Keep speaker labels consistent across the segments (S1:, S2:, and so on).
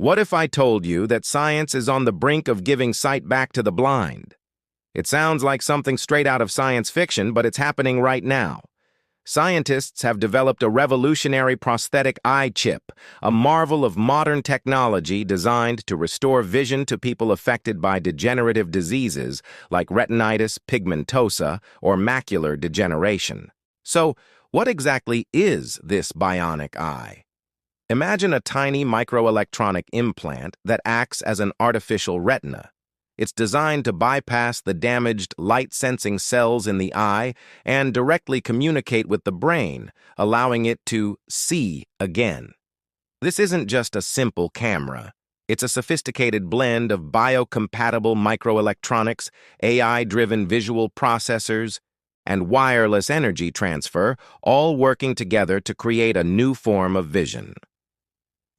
S1: What if I told you that science is on the brink of giving sight back to the blind? It sounds like something straight out of science fiction, but it's happening right now. Scientists have developed a revolutionary prosthetic eye chip, a marvel of modern technology designed to restore vision to people affected by degenerative diseases like retinitis pigmentosa or macular degeneration. So, what exactly is this bionic eye? Imagine a tiny microelectronic implant that acts as an artificial retina. It's designed to bypass the damaged light-sensing cells in the eye and directly communicate with the brain, allowing it to see again. This isn't just a simple camera. It's a sophisticated blend of biocompatible microelectronics, AI-driven visual processors, and wireless energy transfer, all working together to create a new form of vision.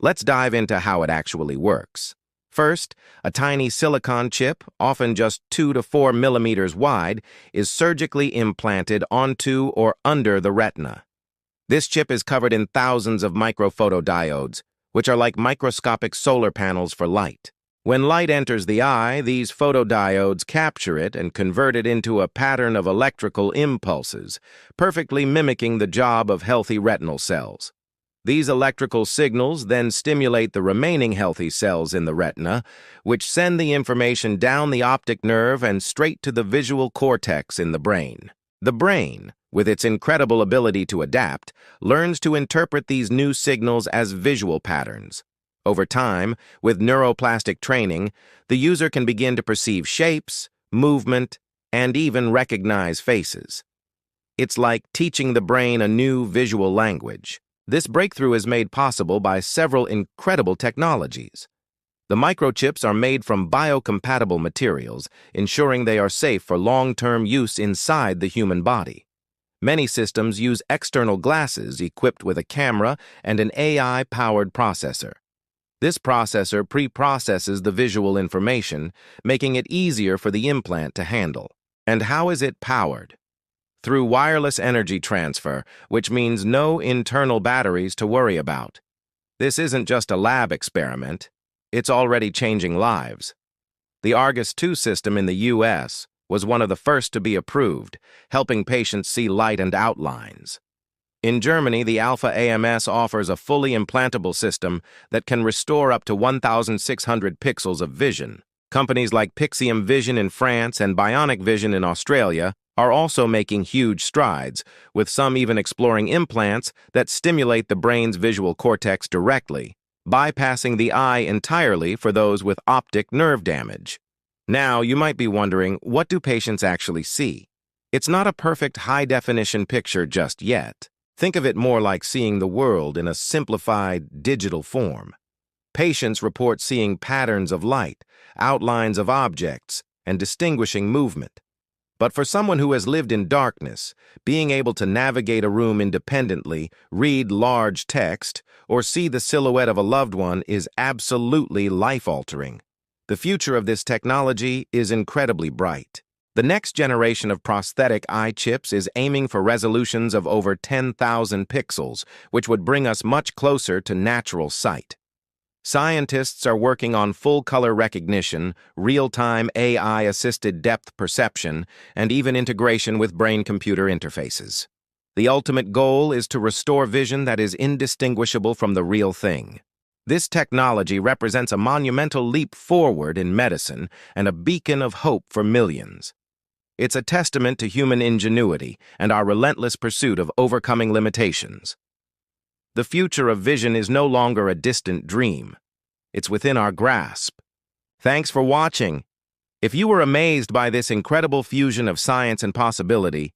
S1: Let's dive into how it actually works. First, a tiny silicon chip, often just 2 to 4 millimeters wide, is surgically implanted onto or under the retina. This chip is covered in thousands of microphotodiodes, which are like microscopic solar panels for light. When light enters the eye, these photodiodes capture it and convert it into a pattern of electrical impulses, perfectly mimicking the job of healthy retinal cells. These electrical signals then stimulate the remaining healthy cells in the retina, which send the information down the optic nerve and straight to the visual cortex in the brain. The brain, with its incredible ability to adapt, learns to interpret these new signals as visual patterns. Over time, with neuroplastic training, the user can begin to perceive shapes, movement, and even recognize faces. It's like teaching the brain a new visual language. This breakthrough is made possible by several incredible technologies. The microchips are made from biocompatible materials, ensuring they are safe for long-term use inside the human body. Many systems use external glasses equipped with a camera and an AI-powered processor. This processor pre-processes the visual information, making it easier for the implant to handle. And how is it powered? Through wireless energy transfer, which means no internal batteries to worry about. This isn't just a lab experiment. It's already changing lives. The Argus 2 system in the U.S. was one of the first to be approved, helping patients see light and outlines. In Germany, the Alpha AMS offers a fully implantable system that can restore up to 1,600 pixels of vision. Companies like Pixium Vision in France and Bionic Vision in Australia are also making huge strides, with some even exploring implants that stimulate the brain's visual cortex directly, bypassing the eye entirely for those with optic nerve damage. Now, you might be wondering, what do patients actually see? It's not a perfect high-definition picture just yet. Think of it more like seeing the world in a simplified digital form. Patients report seeing patterns of light, outlines of objects, and distinguishing movement. But for someone who has lived in darkness, being able to navigate a room independently, read large text, or see the silhouette of a loved one is absolutely life-altering. The future of this technology is incredibly bright. The next generation of prosthetic eye chips is aiming for resolutions of over 10,000 pixels, which would bring us much closer to natural sight. Scientists are working on full-color recognition, real-time AI-assisted depth perception, and even integration with brain-computer interfaces. The ultimate goal is to restore vision that is indistinguishable from the real thing. This technology represents a monumental leap forward in medicine and a beacon of hope for millions. It's a testament to human ingenuity and our relentless pursuit of overcoming limitations. The future of vision is no longer a distant dream. It's within our grasp. Thanks for watching. If you were amazed by this incredible fusion of science and possibility,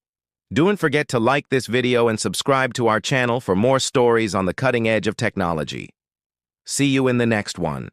S1: don't forget to like this video and subscribe to our channel for more stories on the cutting edge of technology. See you in the next one.